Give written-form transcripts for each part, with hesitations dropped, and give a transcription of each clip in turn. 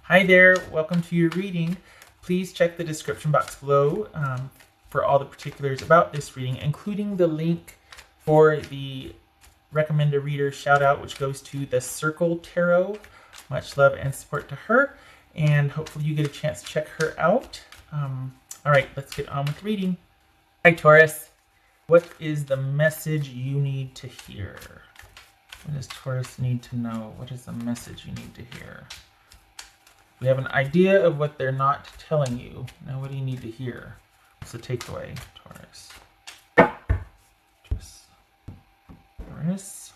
Hi there, welcome to your reading. Please check the description box below for all the particulars about this reading, including the link for the Recommend a Reader shout out, which goes to the Circle Tarot. Much love and support to her, and hopefully you get a chance to check her out. All right, let's get on with reading. Hi Taurus, what is the message you need to hear? What does Taurus need to know? What is the message you need to hear? We have an idea of what they're not telling you. Now what do you need to hear? What's the takeaway, Taurus? Taurus.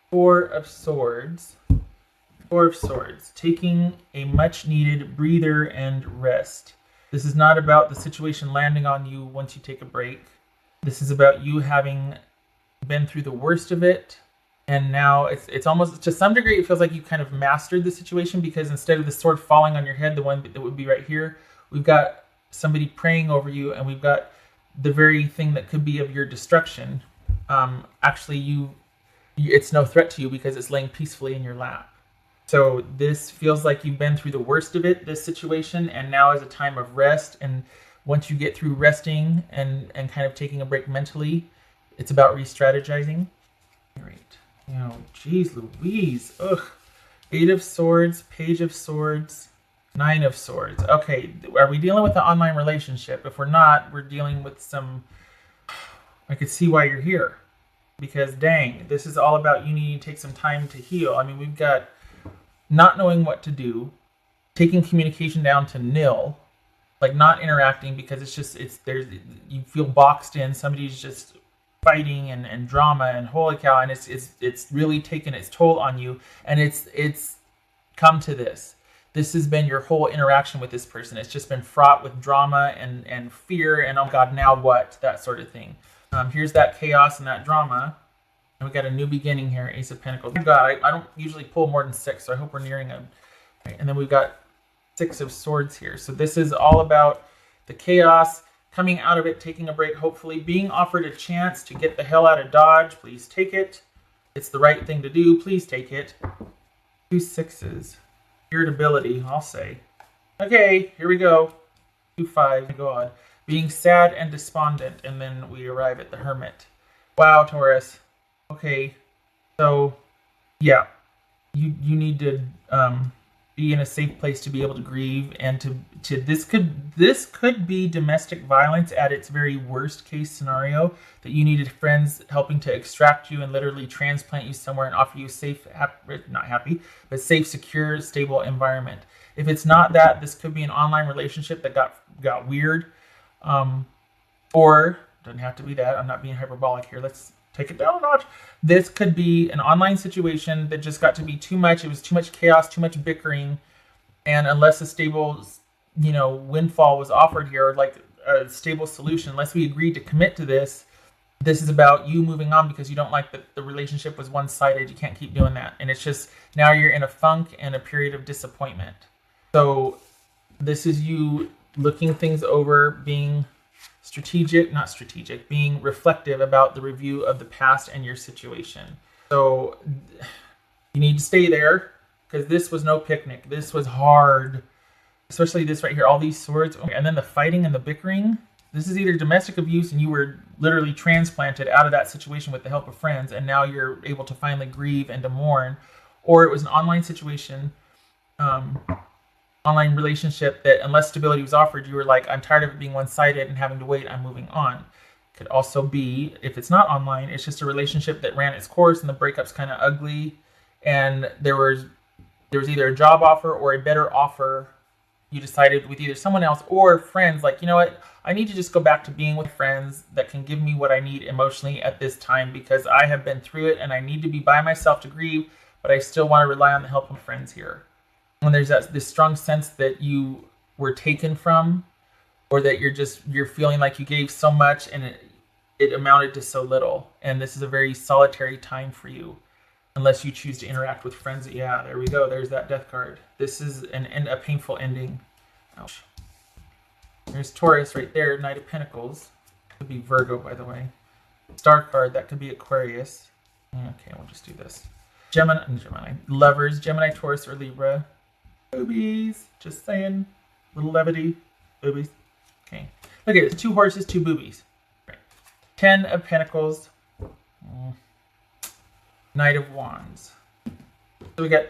Four of Swords. Four of Swords. Taking a much needed breather and rest. This is not about the situation landing on you once you take a break. This is about you having been through the worst of it. And now it's almost, to some degree, it feels like you kind of mastered the situation, because instead of the sword falling on your head, the one that would be right here, we've got somebody praying over you, and we've got the very thing that could be of your destruction. Actually, it's no threat to you because it's laying peacefully in your lap. So this feels like you've been through the worst of it, this situation, and now is a time of rest. And once you get through resting and kind of taking a break mentally, it's about re-strategizing. All right. Geez Louise. Ugh. Eight of Swords, Page of Swords, Nine of Swords. Okay, are we dealing with an online relationship? If we're not, we're dealing with some... I could see why you're here. Because dang, this is all about you needing to take some time to heal. I mean, we've got not knowing what to do, taking communication down to nil, like not interacting because you feel boxed in. Somebody's just fighting and drama and holy cow, and it's really taken its toll on you, and it's come to this. This has been your whole interaction with this person. It's just been fraught with drama and fear and oh God, now what? That sort of thing. Here's that chaos and that drama, and we got a new beginning here. Ace of Pentacles. Oh God, I don't usually pull more than 6, so I hope we're nearing a. Right, and then we've got Six of Swords here. So this is all about the chaos. Coming out of it, taking a break, hopefully, being offered a chance to get the hell out of Dodge. Please take it. It's the right thing to do. Please take it. 2 6s. Irritability, I'll say. Okay, here we go. 2 5. God. Being sad and despondent, and then we arrive at the Hermit. Wow, Taurus. Okay, so yeah, you need to be in a safe place to be able to grieve, and to this could be domestic violence at its very worst case scenario, that you needed friends helping to extract you and literally transplant you somewhere and offer you a safe, safe, secure, stable environment. If it's not that, this could be an online relationship that got weird, or doesn't have to be that. I'm not being hyperbolic here. Let's take it down a notch. This could be an online situation that just got to be too much. It was too much chaos, too much bickering. And unless a stable, windfall was offered here, like a stable solution, unless we agreed to commit to this, this is about you moving on because you don't like that the relationship was one-sided. You can't keep doing that. And it's just, now you're in a funk and a period of disappointment. So this is you looking things over, being being reflective about the review of the past and your situation. So you need to stay there, because this was no picnic. This was hard, especially this right here, all these swords. And then the fighting and the bickering. This is either domestic abuse and you were literally transplanted out of that situation with the help of friends, and now you're able to finally grieve and to mourn, or it was an online situation, online relationship that unless stability was offered, you were like, I'm tired of it being one-sided and having to wait, I'm moving on. Could also be, if it's not online, it's just a relationship that ran its course and the breakup's kind of ugly, and there was either a job offer or a better offer. You decided with either someone else or friends, like, you know what, I need to just go back to being with friends that can give me what I need emotionally at this time, because I have been through it and I need to be by myself to grieve, but I still want to rely on the help of friends here. When there's this strong sense that you were taken from, or that you're feeling like you gave so much and it amounted to so little. And this is a very solitary time for you, unless you choose to interact with friends. Yeah, there we go. There's that Death card. This is a painful ending. Ouch. There's Taurus right there, Knight of Pentacles. Could be Virgo, by the way. Star card, that could be Aquarius. Okay, we'll just do this. Gemini, Lovers, Gemini, Taurus, or Libra. Boobies. Just saying. Little levity. Boobies. Okay. Look at this. 2 horses, 2 boobies. Right. 10 of Pentacles. Knight of Wands. So we got,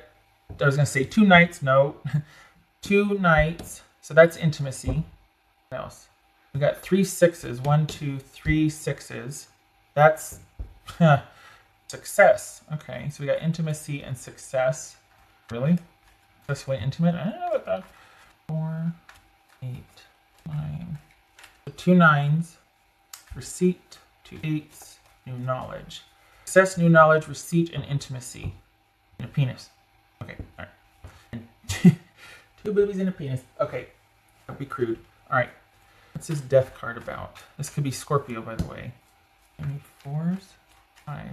I was going to say 2 knights. No. 2 knights. So that's intimacy. What else? We got 3 sixes. 1, 2, 3 sixes. That's success. Okay. So we got intimacy and success. Really? Successfully intimate? I don't know what that. 4, 8, 9. So 2 9s. Receipt. 2 8s. New knowledge. Success, new knowledge, receipt, and intimacy. And a penis. Okay, all right. And 2 boobies and a penis. Okay, that'd be crude. All right. What's this death card about? This could be Scorpio, by the way. Any 4s? 5.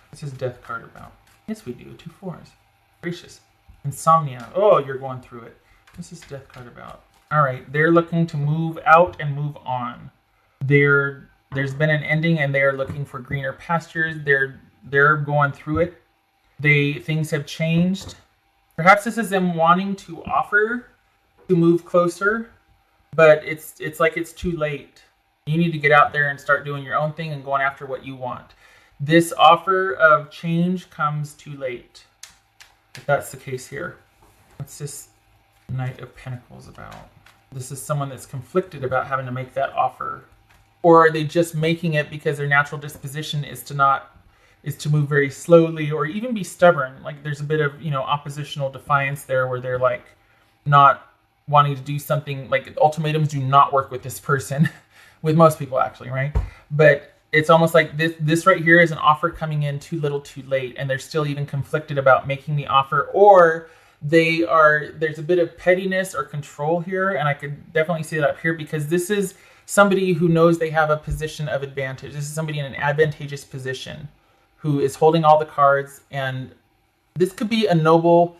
What's this death card about? Yes, we do. 2 4s. Gracious. Insomnia. Oh, you're going through it. What's this death card about? All right. They're looking to move out and move on. There's been an ending, and they are looking for greener pastures. They're going through it. Things have changed. Perhaps this is them wanting to offer to move closer, but it's like it's too late. You need to get out there and start doing your own thing and going after what you want. This offer of change comes too late. If that's the case here. What's this Knight of Pentacles about? This is someone that's conflicted about having to make that offer. Or are they just making it because their natural disposition is to move very slowly or even be stubborn? Like there's a bit of, oppositional defiance there where they're like not wanting to do something. Like ultimatums do not work with this person, with most people actually, right? But it's almost like this right here is an offer coming in too little too late, and they're still even conflicted about making the offer, or there's a bit of pettiness or control here, and I could definitely see that up here because this is somebody who knows they have a position of advantage. This is somebody in an advantageous position who is holding all the cards, and this could be a noble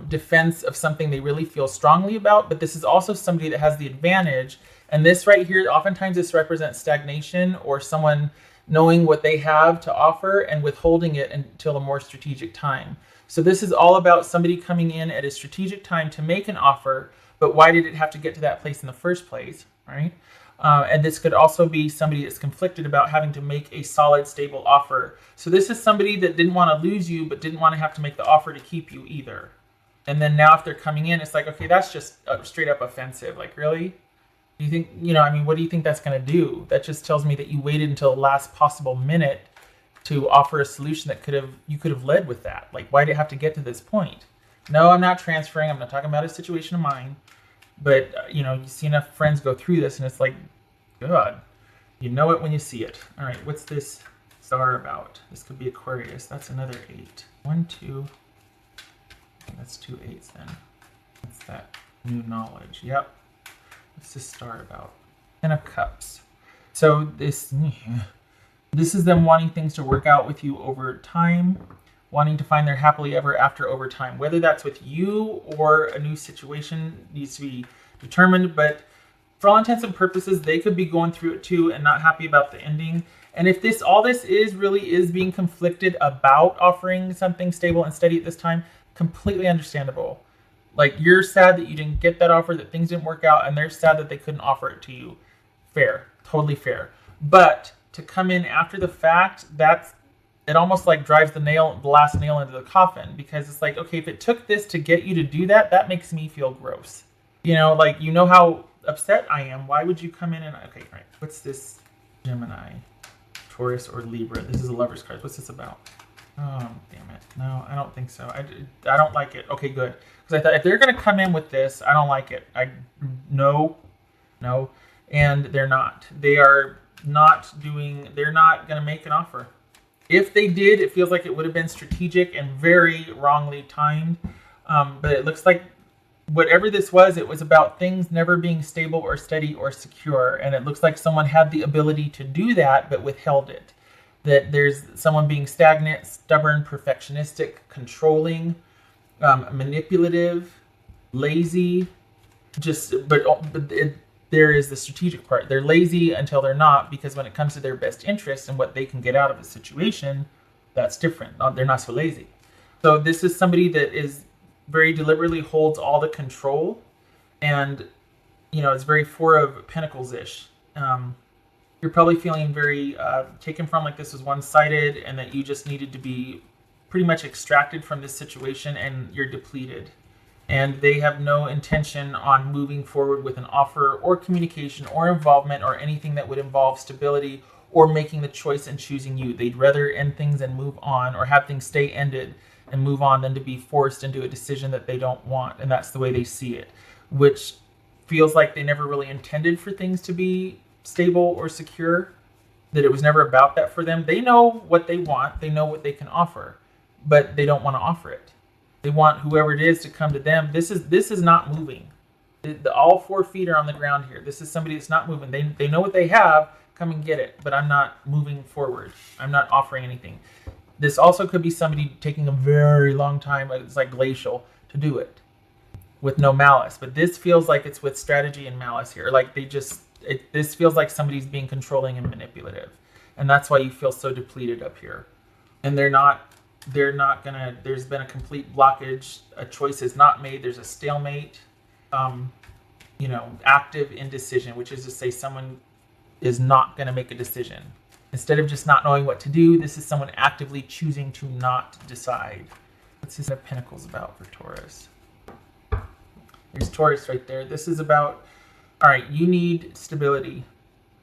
defense of something they really feel strongly about, but this is also somebody that has the advantage. And this right here, oftentimes this represents stagnation or someone knowing what they have to offer and withholding it until a more strategic time. So this is all about somebody coming in at a strategic time to make an offer, but why did it have to get to that place in the first place, right? And this could also be somebody that's conflicted about having to make a solid, stable offer. So this is somebody that didn't want to lose you, but didn't want to have to make the offer to keep you either. And then now if they're coming in, it's like, okay, that's just straight up offensive. Like, really? Do you think, what do you think that's going to do? That just tells me that you waited until the last possible minute to offer a solution that you could have led with that. Like, why did it have to get to this point? No, I'm not transferring. I'm not talking about a situation of mine. But, you see enough friends go through this, and it's like, God, you know it when you see it. All right, what's this star about? This could be Aquarius. That's another 8. 1, 2. That's 2 8s then. What's that? New knowledge. Yep. What's this star about? 10 of Cups. So this is them wanting things to work out with you over time, wanting to find their happily ever after over time. Whether that's with you or a new situation needs to be determined, but for all intents and purposes, they could be going through it too and not happy about the ending. And if all this really is being conflicted about offering something stable and steady at this time, completely understandable. Like, you're sad that you didn't get that offer, that things didn't work out, and they're sad that they couldn't offer it to you. Fair, totally fair. But to come in after the fact, it almost like drives the last nail into the coffin, because it's like, okay, if it took this to get you to do that, that makes me feel gross. How upset I am. Why would you come in and, okay, all right, what's this? Gemini, Taurus, or Libra. This is a lover's card. What's this about? Oh, damn it. No, I don't think so. I don't like it. Okay, good. Because I thought if they're going to come in with this, I don't like it. No. And they're not. They're not going to make an offer. If they did, it feels like it would have been strategic and very wrongly timed. But it looks like whatever this was, it was about things never being stable or steady or secure. And it looks like someone had the ability to do that, but withheld it. That there's someone being stagnant, stubborn, perfectionistic, controlling, manipulative, lazy. There is the strategic part. They're lazy until they're not, because when it comes to their best interest and what they can get out of a situation, that's different. They're not so lazy. So this is somebody that is very deliberately holds all the control, and it's very Four of Pentacles-ish. You're probably feeling very taken from, like this was one-sided and that you just needed to be pretty much extracted from this situation, and you're depleted. And they have no intention on moving forward with an offer or communication or involvement or anything that would involve stability or making the choice and choosing you. They'd rather end things and move on, or have things stay ended and move on, than to be forced into a decision that they don't want. And that's the way they see it, which feels like they never really intended for things to be stable or secure, that it was never about that for them. They know what they want, they know what they can offer, but they don't want to offer it. They want whoever it is to come to them. This is not moving. All 4 feet are on the ground here. This is somebody that's not moving. They know what they have. Come and get it. But I'm not moving forward. I'm not offering anything. This also could be somebody taking a very long time. It's like glacial to do it with no malice. But this feels like it's with strategy and malice here. Like this feels like somebody's being controlling and manipulative. And that's why you feel so depleted up here. And they're not gonna, there's been a complete blockage, a choice is not made, there's a stalemate, active indecision, which is to say someone is not gonna make a decision. Instead of just not knowing what to do, this is someone actively choosing to not decide. What's this of Pentacles about for Taurus? There's Taurus right there. This is about, all right, you need stability.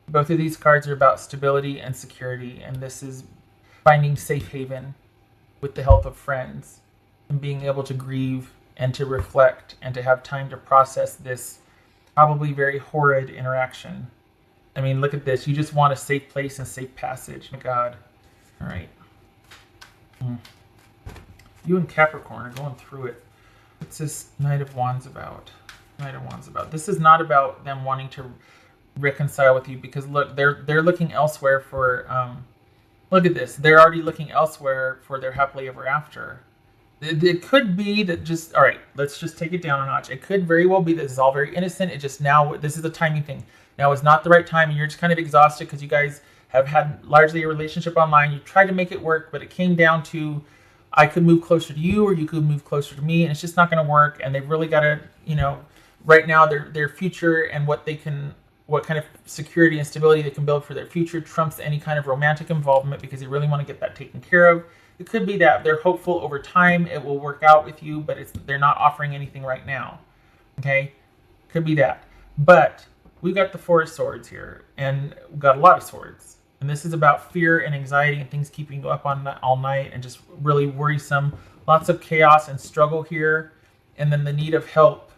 Both of these cards are about stability and security, and this is finding safe haven with the help of friends, and being able to grieve and to reflect and to have time to process this probably very horrid interaction. I mean, look at this. You just want a safe place and safe passage. My God. All right. You and Capricorn are going through it. What's this Knight of Wands about? Knight of Wands about. This is not about them wanting to reconcile with you, because look, they're looking elsewhere for look at this. They're already looking elsewhere for their happily ever after. It could be that just, all right, let's just take it down a notch. It could very well be that this is all very innocent. It just now, this is a timing thing. Now is not the right time, and you're just kind of exhausted because you guys have had largely a relationship online. You tried to make it work, but it came down to, I could move closer to you or you could move closer to me, and it's just not going to work. And they've really got to, right now their future and what kind of security and stability they can build for their future trumps any kind of romantic involvement, because they really want to get that taken care of. It could be that they're hopeful over time it will work out with you, but they're not offering anything right now. Okay? Could be that. But we've got the Four of Swords here, and we've got a lot of swords. And this is about fear and anxiety and things keeping you up all night and just really worrisome. Lots of chaos and struggle here. And then the need of help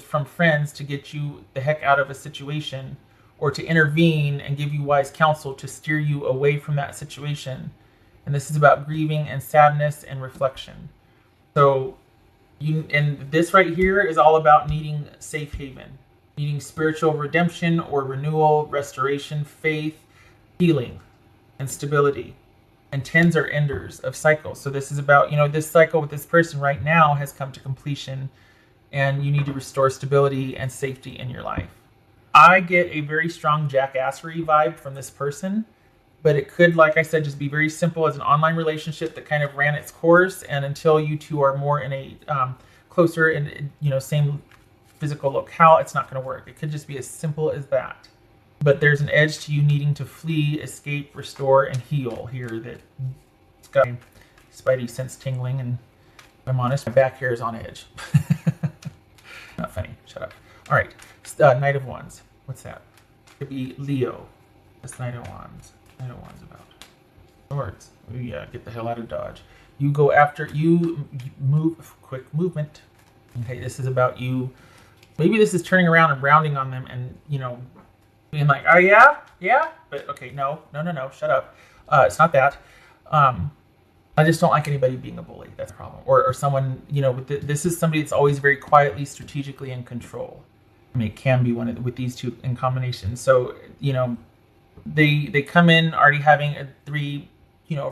from friends to get you the heck out of a situation, or to intervene and give you wise counsel to steer you away from that situation. And this is about grieving and sadness and reflection. So and this right here is all about needing safe haven, needing spiritual redemption or renewal, restoration, faith, healing, and stability. And tens are enders of cycles. So this is about, this cycle with this person right now has come to completion, and you need to restore stability and safety in your life. I get a very strong jackassery vibe from this person, but it could, like I said, just be very simple as an online relationship that kind of ran its course, and until you two are more in a closer and same physical locale, it's not going to work. It could just be as simple as that. But there's an edge to you needing to flee, escape, restore, and heal here that's got my spidey sense tingling, and if I'm honest, my back hair is on edge. Not funny. Shut up. All right. Knight of Wands. What's that? Could be Leo. That's Knight of Wands. Knight of Wands about swords. Oh, yeah, get the hell out of Dodge. You go after, you move, quick movement. Okay, this is about you. Maybe this is turning around and rounding on them and, being like, oh, yeah? But, okay, no, shut up. It's not that. I just don't like anybody being a bully. That's a problem. Or someone, this is somebody that's always very quietly, strategically in control. I mean, it can be with these two in combination. So, they come in already having a 3,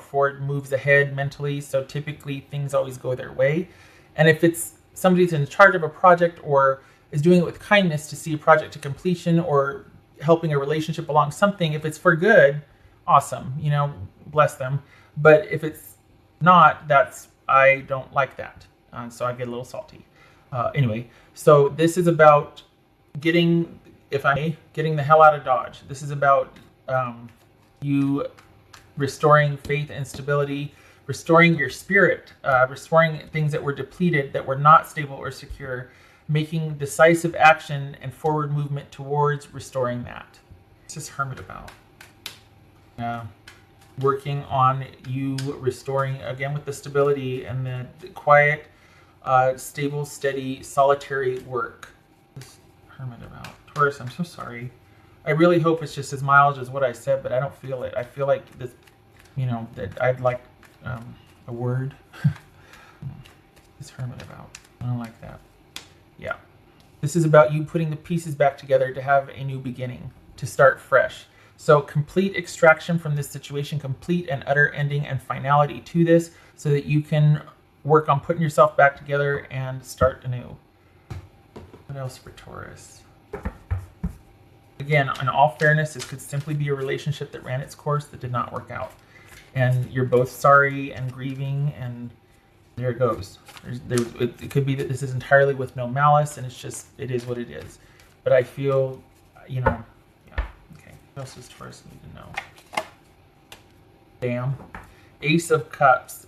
4 moves ahead mentally. So typically things always go their way. And if it's somebody that's in charge of a project or is doing it with kindness to see a project to completion or helping a relationship along something, if it's for good, awesome, bless them. But if it's not, I don't like that. so I get a little salty. Anyway, so this is about getting, if I may, getting the hell out of Dodge. This is about you restoring faith and stability, restoring your spirit, restoring things that were depleted, that were not stable or secure, making decisive action and forward movement towards restoring that. What's this Hermit about? Working on you restoring, again, with the stability and the quiet, stable, steady, solitary work. This Hermit about Taurus, I'm so sorry. I really hope it's just as mild as what I said, but I don't feel it. I feel like this, that I'd like a word. This Hermit about. I don't like that. Yeah. This is about you putting the pieces back together to have a new beginning, to start fresh. So complete extraction from this situation, complete and utter ending and finality to this, so that you can work on putting yourself back together and start anew. What else for Taurus? Again, in all fairness, this could simply be a relationship that ran its course that did not work out. And you're both sorry and grieving, and there it goes. It could be that this is entirely with no malice, and it is what it is. But I feel, yeah. Okay, what else does Taurus need to know? Damn. Ace of Cups.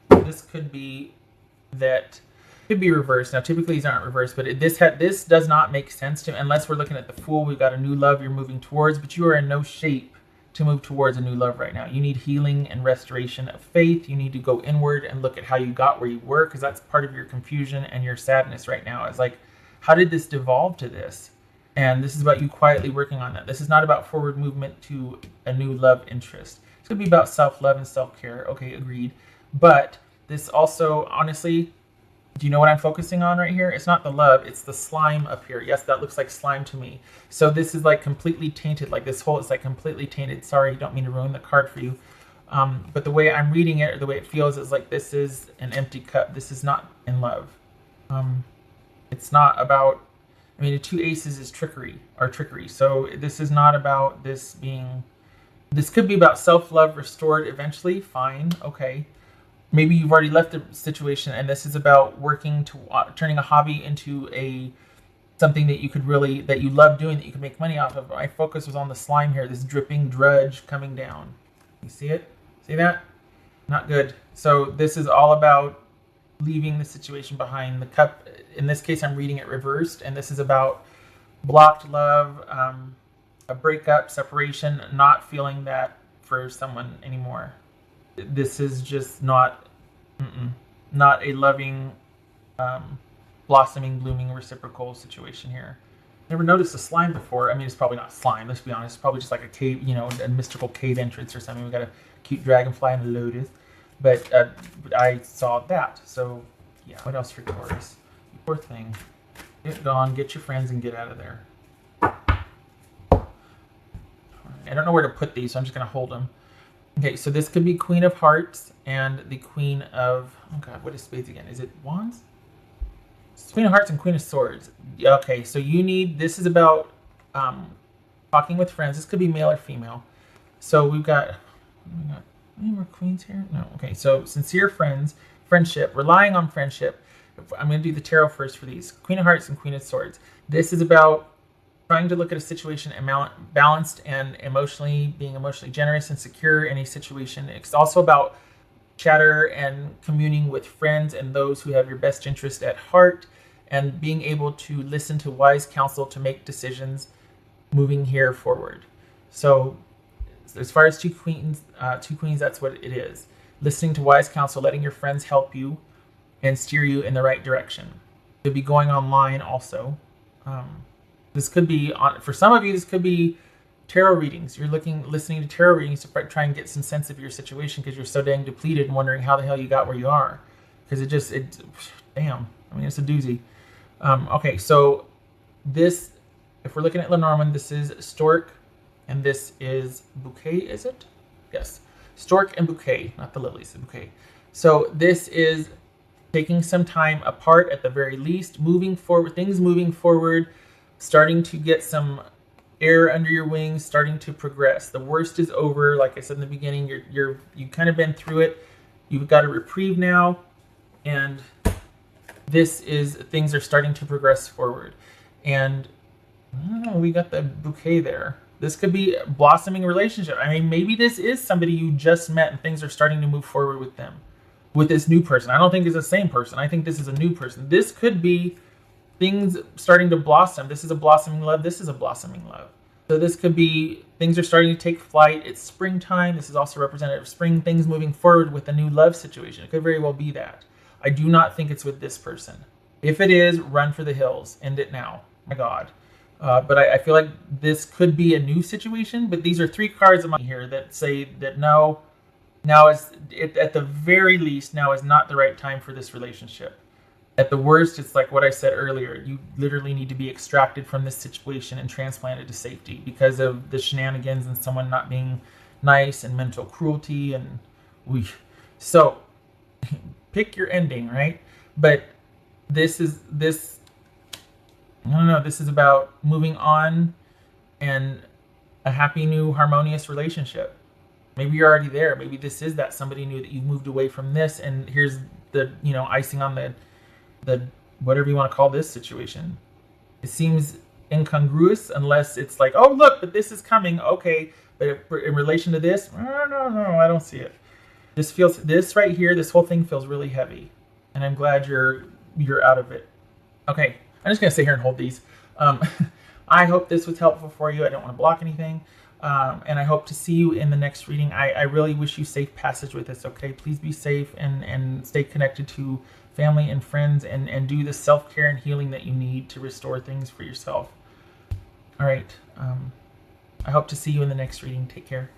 This could be that. Could be reversed. Now, typically these aren't reversed, but this does not make sense to, unless we're looking at the Fool. We've got a new love you're moving towards, but you are in no shape to move towards a new love right now. You need healing and restoration of faith. You need to go inward and look at how you got where you were, because that's part of your confusion and your sadness right now. It's like, how did this devolve to this? And this is about you quietly working on that. This is not about forward movement to a new love interest. It's going to be about self-love and self-care. Okay, agreed. But this also, honestly, do you know what I'm focusing on right here? It's not the love, it's the slime up here. Yes, that looks like slime to me. So this is like completely tainted. Like this whole is like completely tainted. Sorry, don't mean to ruin the card for you. But the way I'm reading it, or the way it feels, is like this is an empty cup. This is not in love. It's not about, the two aces is trickery. So this is not about this being, this could be about self-love restored eventually. Fine, okay. Maybe you've already left the situation, and this is about working to turning a hobby into something that you could really, that you love doing, that you can make money off of. My focus was on the slime here, this dripping drudge coming down. You see it? See that? Not good. So this is all about leaving the situation behind. The cup, in this case, I'm reading it reversed, and this is about blocked love, a breakup, separation, not feeling that for someone anymore. This is just not a loving, blossoming, blooming, reciprocal situation here. Never noticed a slime before. It's probably not slime, let's be honest. It's probably just like a cave, a mystical cave entrance or something. We got a cute dragonfly and a lotus. But I saw that. So, yeah. What else for Taurus? Poor thing. Get gone, get your friends, and get out of there. I don't know where to put these, so I'm just going to hold them. Okay, so this could be Queen of Hearts and the Queen of... Oh, God, what is Spades again? Is it Wands? It's Queen of Hearts and Queen of Swords. Okay, so you need... This is about talking with friends. This could be male or female. So we've got... Any more queens here? No. Okay, so sincere friendship, relying on friendship. I'm going to do the tarot first for these. Queen of Hearts and Queen of Swords. This is about trying to look at a situation and balanced and being emotionally generous and secure in a situation. It's also about chatter and communing with friends and those who have your best interest at heart, and being able to listen to wise counsel to make decisions moving here forward. So as far as two queens, that's what it is. Listening to wise counsel, letting your friends help you and steer you in the right direction. You'll be going online also. This could be, for some of you, this could be tarot readings. You're listening to tarot readings to try and get some sense of your situation, because you're so dang depleted and wondering how the hell you got where you are. Because damn, it's a doozy. Okay, so this, if we're looking at Lenormand, this is Stork, and this is Bouquet, is it? Yes. Stork and Bouquet, not the lilies, the bouquet. So this is taking some time apart at the very least, moving forward, things moving forward, starting to get some air under your wings, starting to progress. The worst is over. Like I said in the beginning, you've kind of been through it. You've got a reprieve now. And this is things are starting to progress forward. And I don't know, we got the bouquet there. This could be a blossoming relationship. I mean, maybe this is somebody you just met and things are starting to move forward with them, with this new person. I don't think it's the same person. I think this is a new person. This could be things starting to blossom. This is a blossoming love. This is a blossoming love. So this could be things are starting to take flight. It's springtime. This is also representative of spring, things moving forward with a new love situation. It could very well be that. I do not think it's with this person. If it is, run for the hills. End it now. My God. But I feel like this could be a new situation. But these are 3 cards here that say that no, now is, at the very least, now is not the right time for this relationship. At the worst, it's like what I said earlier. You literally need to be extracted from this situation and transplanted to safety because of the shenanigans and someone not being nice and mental cruelty. And so pick your ending, right? But this is I don't know. This is about moving on and a happy, new, harmonious relationship. Maybe you're already there. Maybe this is that somebody new that you moved away from this, and here's the icing on the whatever you want to call this situation. It seems incongruous unless it's like, oh look, but this is coming. Okay, but in relation to this, no, I don't see it. This right here, this whole thing feels really heavy, and I'm glad you're out of it. Okay, I'm just gonna sit here and hold these. I hope this was helpful for you. I don't want to block anything. And I hope to see you in the next reading. I really wish you safe passage with this, okay? Please be safe and stay connected to family and friends and do the self-care and healing that you need to restore things for yourself. All right. I hope to see you in the next reading. Take care.